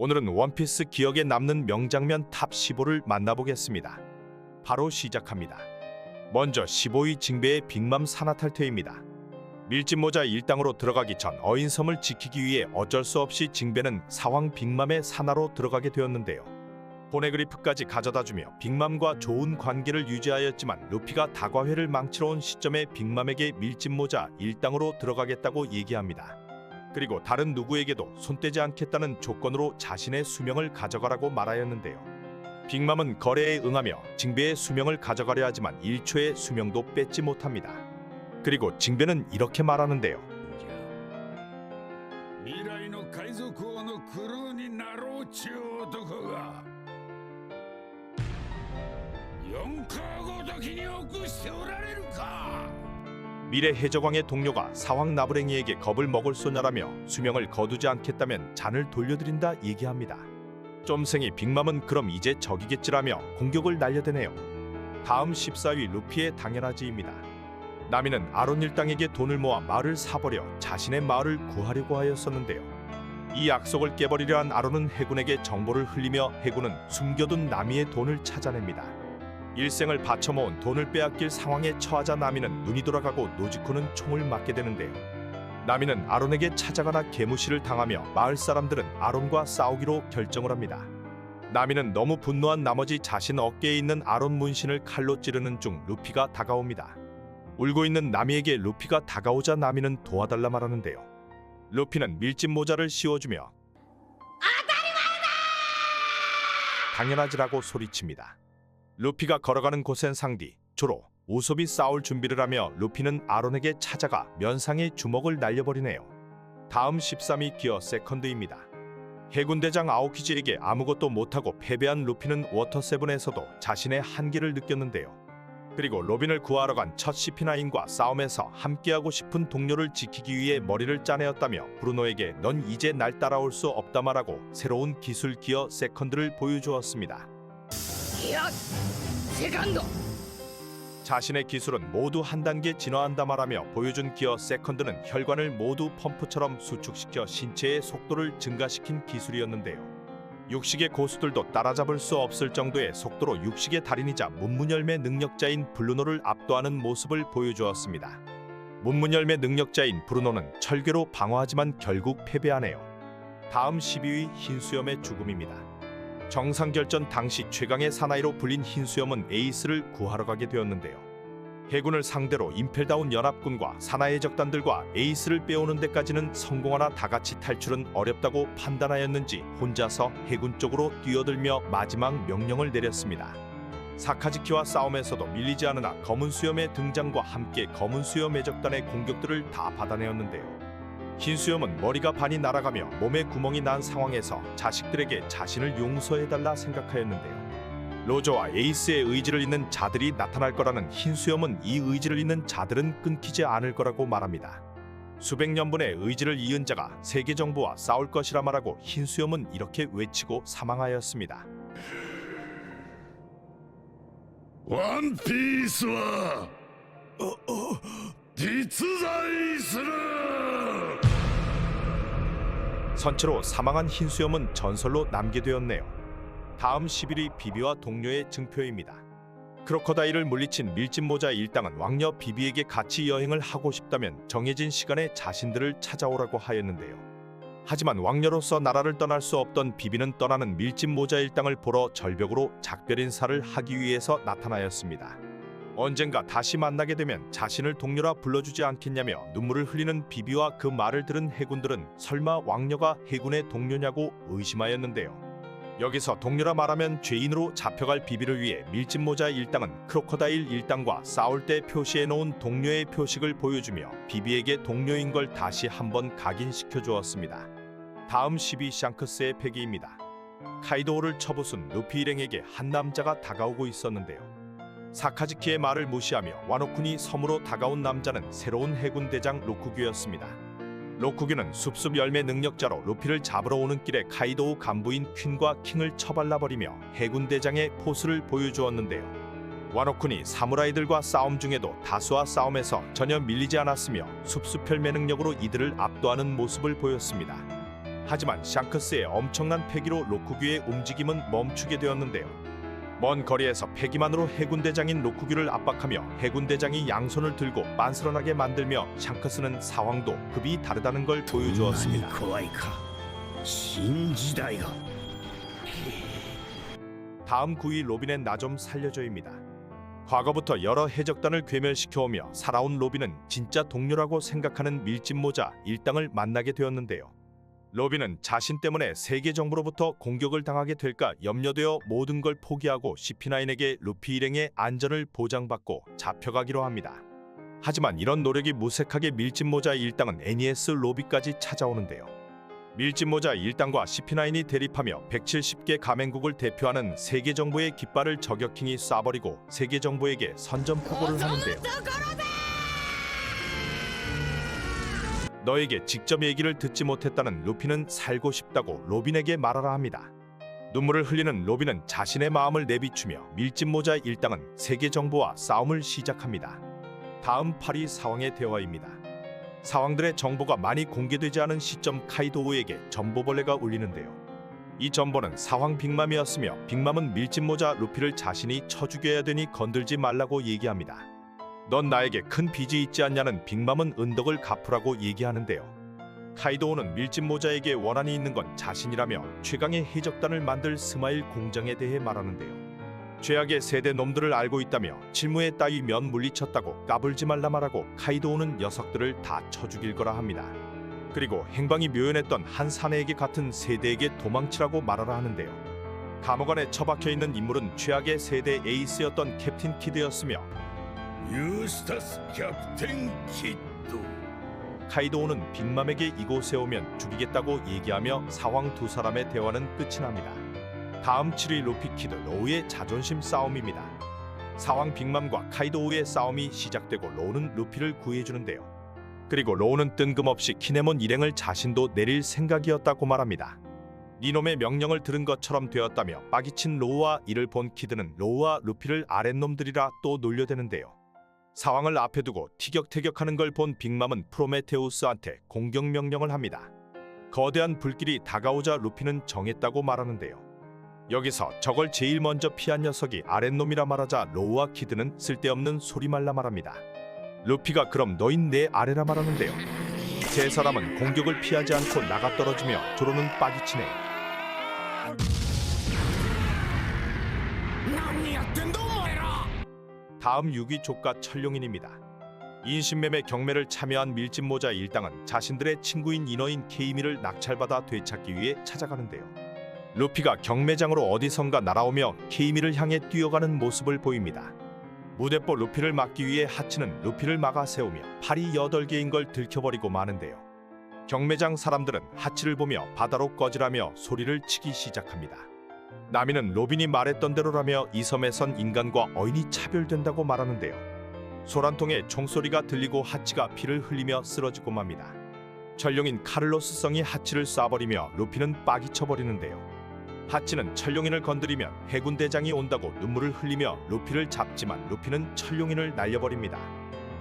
오늘은 원피스 기억에 남는 명장면 탑 15를 만나보겠습니다. 바로 시작합니다. 먼저 15위 징배의 빅맘 산하탈퇴입니다. 밀짚모자 일당으로 들어가기 전 어인섬을 지키기 위해 어쩔 수 없이 징배는 사황 빅맘의 산하로 들어가게 되었는데요. 포네그리프까지 가져다주며 빅맘과 좋은 관계를 유지하였지만 루피가 다과회를 망치러 온 시점에 빅맘에게 밀짚모자 일당으로 들어가겠다고 얘기합니다. 그리고 다른 누구에게도 손대지 않겠다는 조건으로 자신의 수명을 가져가라고 말하였는데요. 빅맘은 거래에 응하며 징배의 수명을 가져가려 하지만 1초의 수명도 뺏지 못합니다. 그리고 징배는 이렇게 말하는데요. 未来の海賊王のクルーになろうちゅう男が4カごときに臆しておられるか。 미래 해적왕의 동료가 사황 나부랭이에게 겁을 먹을 소냐라며 수명을 거두지 않겠다면 잔을 돌려드린다 얘기합니다. 쫌생이 빅맘은 그럼 이제 적이겠지라며 공격을 날려대네요. 다음 14위 루피의 당연하지입니다. 나미는 아론 일당에게 돈을 모아 마을을 사버려 자신의 마을을 구하려고 하였었는데요. 이 약속을 깨버리려 한 아론은 해군에게 정보를 흘리며 해군은 숨겨둔 나미의 돈을 찾아냅니다. 일생을 바쳐 모은 돈을 빼앗길 상황에 처하자 나미는 눈이 돌아가고 노지코는 총을 맞게 되는데요. 나미는 아론에게 찾아가나 개무시를 당하며 마을 사람들은 아론과 싸우기로 결정을 합니다. 나미는 너무 분노한 나머지 자신 어깨에 있는 아론 문신을 칼로 찌르는 중 루피가 다가옵니다. 울고 있는 나미에게 루피가 다가오자 나미는 도와달라 말하는데요. 루피는 밀짚모자를 씌워주며 당연하지라고 소리칩니다. 루피가 걸어가는 곳엔 상디, 조로, 우솝이 싸울 준비를 하며 루피는 아론에게 찾아가 면상에 주먹을 날려버리네요. 다음 13위 기어 세컨드입니다. 해군대장 아오키즈에게 아무것도 못하고 패배한 루피는 워터7에서도 자신의 한계를 느꼈는데요. 그리고 로빈을 구하러 간 첫 CP9과 싸움에서 함께하고 싶은 동료를 지키기 위해 머리를 짜내었다며 브루노에게 넌 이제 날 따라올 수 없다 말하고 새로운 기술 기어 세컨드를 보여주었습니다. 기어 세컨드! 자신의 기술은 모두 한 단계 진화한다 말하며 보여준 기어 세컨드는 혈관을 모두 펌프처럼 수축시켜 신체의 속도를 증가시킨 기술이었는데요. 육식의 고수들도 따라잡을 수 없을 정도의 속도로 육식의 달인이자 문문열매 능력자인 블루노를 압도하는 모습을 보여주었습니다. 문문열매 능력자인 브루노는 철괴로 방어하지만 결국 패배하네요. 다음 12위 흰수염의 죽음입니다. 정상결전 당시 최강의 사나이로 불린 흰수염은 에이스를 구하러 가게 되었는데요. 해군을 상대로 임펠다운 연합군과 사나이 적단들과 에이스를 빼오는 데까지는 성공하나 다같이 탈출은 어렵다고 판단하였는지 혼자서 해군 쪽으로 뛰어들며 마지막 명령을 내렸습니다. 사카즈키와 싸움에서도 밀리지 않으나 검은 수염의 등장과 함께 검은 수염의 적단의 공격들을 다 받아내었는데요. 흰수염은 머리가 반이 날아가며 몸에 구멍이 난 상황에서 자식들에게 자신을 용서해달라 생각하였는데요. 로저와 에이스의 의지를 잇는 자들이 나타날 거라는 흰수염은 이 의지를 잇는 자들은 끊기지 않을 거라고 말합니다. 수백 년분의 의지를 이은 자가 세계 정부와 싸울 것이라 말하고 흰수염은 이렇게 외치고 사망하였습니다. 원피스와実在する! 선체로 사망한 흰수염은 전설로 남게 되었네요. 다음 11위 비비와 동료의 증표입니다. 크로커다일을 물리친 밀짚모자 일당은 왕녀 비비에게 같이 여행을 하고 싶다면 정해진 시간에 자신들을 찾아오라고 하였는데요. 하지만 왕녀로서 나라를 떠날 수 없던 비비는 떠나는 밀짚모자 일당을 보러 절벽으로 작별 인사를 하기 위해서 나타나였습니다. 언젠가 다시 만나게 되면 자신을 동료라 불러주지 않겠냐며 눈물을 흘리는 비비와 그 말을 들은 해군들은 설마 왕녀가 해군의 동료냐고 의심하였는데요. 여기서 동료라 말하면 죄인으로 잡혀갈 비비를 위해 밀짚모자 일당은 크로커다일 일당과 싸울 때 표시해놓은 동료의 표식을 보여주며 비비에게 동료인 걸 다시 한번 각인시켜 주었습니다. 다음 12위 샹크스의 패기입니다. 카이도우를 쳐부순 루피 일행에게 한 남자가 다가오고 있었는데요. 사카즈키의 말을 무시하며 와노쿤이 섬으로 다가온 남자는 새로운 해군 대장 로쿠규였습니다. 로쿠규는 숲숲 열매 능력자로 루피를 잡으러 오는 길에 카이도우 간부인 퀸과 킹을 처발라버리며 해군 대장의 포스를 보여주었는데요. 와노쿤이 사무라이들과 싸움 중에도 다수와 싸움에서 전혀 밀리지 않았으며 숲숲 열매 능력으로 이들을 압도하는 모습을 보였습니다. 하지만 샹크스의 엄청난 패기로 로쿠규의 움직임은 멈추게 되었는데요. 먼 거리에서 패기만으로 해군대장인 로쿠규를 압박하며 해군대장이 양손을 들고 빤스런하게 만들며 샹크스는 상황도 급이 다르다는 걸 보여주었습니다. 怖いか新時代が 다음 구위 로빈의 나 좀 살려줘입니다. 과거부터 여러 해적단을 괴멸시켜오며 살아온 로빈은 진짜 동료라고 생각하는 밀짚모자 일당을 만나게 되었는데요. 로빈은 자신 때문에 세계 정부로부터 공격을 당하게 될까 염려되어 모든 걸 포기하고 CP9에게 루피 일행의 안전을 보장받고 잡혀가기로 합니다. 하지만 이런 노력이 무색하게 밀짚모자 일당은 NES 로비까지 찾아오는데요. 밀짚모자 일당과 CP9이 대립하며 170개 가맹국을 대표하는 세계 정부의 깃발을 저격킹이 쏴버리고 세계 정부에게 선전포고를 하는데요. 너에게 직접 얘기를 듣지 못했다는 루피는 살고 싶다고 로빈에게 말하라 합니다. 눈물을 흘리는 로빈은 자신의 마음을 내비추며 밀짚모자 일당은 세계 정부와 싸움을 시작합니다. 다음 파리 사왕의 대화입니다. 사왕들의 정보가 많이 공개되지 않은 시점 카이도우에게 전보벌레가 울리는데요. 이 전보는 사왕 빅맘이었으며 빅맘은 밀짚모자 루피를 자신이 쳐 죽여야 되니 건들지 말라고 얘기합니다. 넌 나에게 큰 빚이 있지 않냐는 빅맘은 은덕을 갚으라고 얘기하는데요. 카이도우는 밀짚모자에게 원한이 있는 건 자신이라며 최강의 해적단을 만들 스마일 공장에 대해 말하는데요. 죄악의 세대 놈들을 알고 있다며 칠무에 따위 면 물리쳤다고 까불지 말라 말하고 카이도우는 녀석들을 다 쳐 죽일 거라 합니다. 그리고 행방이 묘연했던 한 사내에게 같은 세대에게 도망치라고 말하라 하는데요. 감옥 안에 처박혀 있는 인물은 최악의 세대 에이스였던 캡틴 키드였으며 ユースタスキャプテンキッド 카이도우는 빅맘에게 이곳에 오면 죽이겠다고 얘기하며 사왕 두 사람의 대화는 끝이 납니다. 다음 7위 루피 키드 로우의 자존심 싸움입니다. 사왕 빅맘과 카이도우의 싸움이 시작되고 로우는 루피를 구해주는데요. 그리고 로우는 뜬금없이 키네몬 일행을 자신도 내릴 생각이었다고 말합니다. 니놈의 명령을 들은 것처럼 되었다며 빠기친 로우와 이를 본 키드는 로우와 루피를 아랫놈들이라 또 놀려대는데요. 사왕을 앞에 두고 티격태격하는 걸 본 빅맘은 프로메테우스한테 공격 명령을 합니다. 거대한 불길이 다가오자 루피는 정했다고 말하는데요. 여기서 저걸 제일 먼저 피한 녀석이 아랫놈이라 말하자 로우와 키드는 쓸데없는 소리 말라 말합니다. 루피가 그럼 너인 내 아래라 말하는데요. 세 사람은 공격을 피하지 않고 나가 떨어지며 조로는 빠기치네요. 何やってんだお前ら 다음 6위 조카 철룡인입니다. 인신매매 경매를 참여한 밀짚모자 일당은 자신들의 친구인 인어인 케이미를 낙찰받아 되찾기 위해 찾아가는데요. 루피가 경매장으로 어디선가 날아오며 케이미를 향해 뛰어가는 모습을 보입니다. 무대뽀 루피를 막기 위해 하치는 루피를 막아 세우며 팔이 8개인 걸 들켜버리고 마는데요. 경매장 사람들은 하치를 보며 바다로 꺼지라며 소리를 치기 시작합니다. 나미는 로빈이 말했던 대로라며 이 섬에선 인간과 어인이 차별된다고 말하는데요. 소란통에 총소리가 들리고 하치가 피를 흘리며 쓰러지고 맙니다. 철룡인 카를로스 성이 하치를 쏴버리며 루피는 빠기쳐버리는데요. 하치는 철룡인을 건드리면 해군대장이 온다고 눈물을 흘리며 루피를 잡지만 루피는 철룡인을 날려버립니다.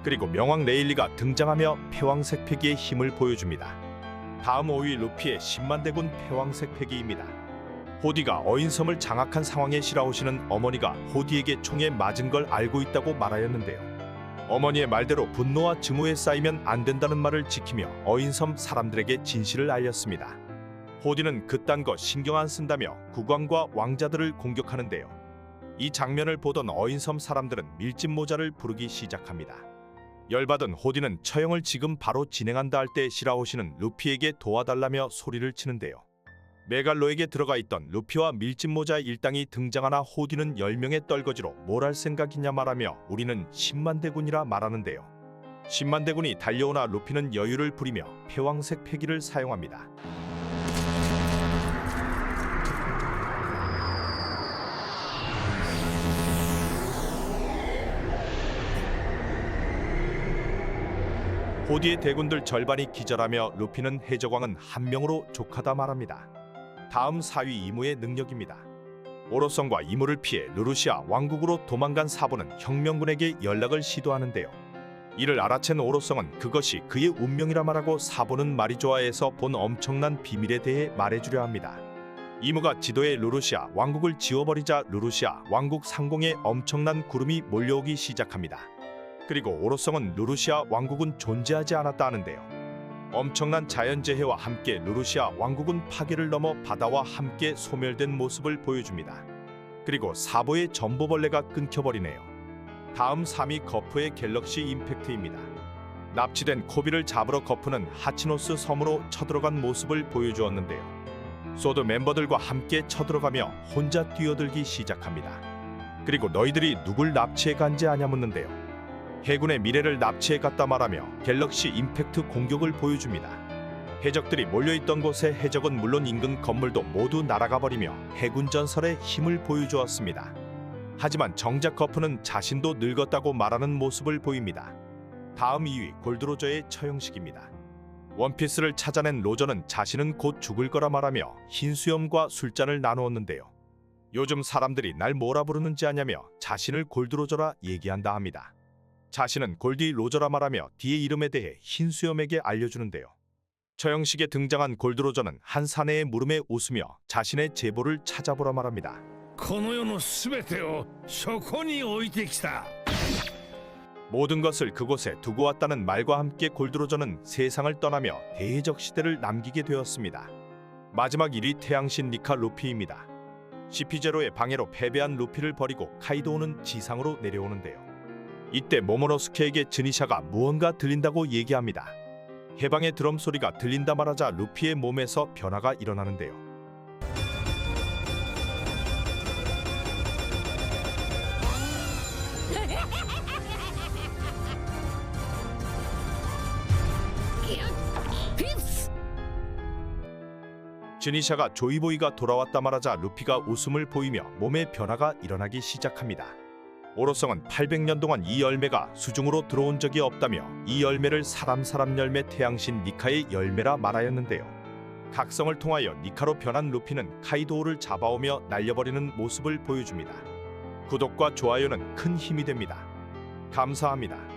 그리고 명왕 레일리가 등장하며 패왕색 패기의 힘을 보여줍니다. 다음 5위 루피의 10만 대군 패왕색 패기입니다. 호디가 어인섬을 장악한 상황에 실아오시는 어머니가 호디에게 총에 맞은 걸 알고 있다고 말하였는데요. 어머니의 말대로 분노와 증오에 쌓이면 안 된다는 말을 지키며 어인섬 사람들에게 진실을 알렸습니다. 호디는 그딴 거 신경 안 쓴다며 국왕과 왕자들을 공격하는데요. 이 장면을 보던 어인섬 사람들은 밀짚모자를 부르기 시작합니다. 열받은 호디는 처형을 지금 바로 진행한다 할 때 실아오시는 루피에게 도와달라며 소리를 치는데요. 메갈로에게 들어가 있던 루피와 밀짚모자 일당이 등장하나 호디는 10명의 떨거지로 뭘 할 생각이냐 말하며 우리는 10만 대군이라 말하는데요. 10만 대군이 달려오나 루피는 여유를 부리며 패왕색 패기를 사용합니다. 호디의 대군들 절반이 기절하며 루피는 해적왕은 한 명으로 족하다 말합니다. 다음 4위 이무의 능력입니다. 오로성과 이무를 피해 루루시아 왕국으로 도망간 사부는 혁명군에게 연락을 시도하는데요. 이를 알아챈 오로성은 그것이 그의 운명이라 말하고 사보는 마리조아에서 본 엄청난 비밀에 대해 말해주려 합니다. 이무가 지도에 루루시아 왕국을 지워버리자 루루시아 왕국 상공에 엄청난 구름이 몰려오기 시작합니다. 그리고 오로성은 루루시아 왕국은 존재하지 않았다 하는데요. 엄청난 자연재해와 함께 루루시아 왕국은 파괴를 넘어 바다와 함께 소멸된 모습을 보여줍니다. 그리고 사보의 전보벌레가 끊겨버리네요. 다음 3위 거프의 갤럭시 임팩트입니다. 납치된 코비를 잡으러 거프는 하치노스 섬으로 쳐들어간 모습을 보여주었는데요. 소드 멤버들과 함께 쳐들어가며 혼자 뛰어들기 시작합니다. 그리고 너희들이 누굴 납치해 간지 아냐 묻는데요. 해군의 미래를 납치해 갔다 말하며 갤럭시 임팩트 공격을 보여줍니다. 해적들이 몰려있던 곳에 해적은 물론 인근 건물도 모두 날아가 버리며 해군 전설의 힘을 보여주었습니다. 하지만 정작 거프는 자신도 늙었다고 말하는 모습을 보입니다. 다음 2위 골드로저의 처형식입니다. 원피스를 찾아낸 로저는 자신은 곧 죽을 거라 말하며 흰 수염과 술잔을 나누었는데요. 요즘 사람들이 날 뭐라 부르는지 아냐며 자신을 골드로저라 얘기한다 합니다. 자신은 골디 로저라 말하며 뒤의 이름에 대해 흰 수염에게 알려주는데요. 처형식에 등장한 골드로저는 한 사내의 물음에 웃으며 자신의 제보를 찾아보라 말합니다. この世のすべてをそこに置いてきた 모든 것을 그곳에 두고 왔다는 말과 함께 골드로저는 세상을 떠나며 대해적 시대를 남기게 되었습니다. 마지막 1위 태양신 니카 루피입니다. CP0의 방해로 패배한 루피를 버리고 카이도우는 지상으로 내려오는데요. 이때 모모노스케에게 즈니샤가 무언가 들린다고 얘기합니다. 해방의 드럼 소리가 들린다 말하자 루피의 몸에서 변화가 일어나는데요. 즈니샤가 조이보이가 돌아왔다 말하자 루피가 웃음을 보이며 몸에 변화가 일어나기 시작합니다. 오로성은 800년 동안 이 열매가 수중으로 들어온 적이 없다며 이 열매를 사람 열매 태양신 니카의 열매라 말하였는데요. 각성을 통하여 니카로 변한 루피는 카이도우를 잡아오며 날려버리는 모습을 보여줍니다. 구독과 좋아요는 큰 힘이 됩니다. 감사합니다.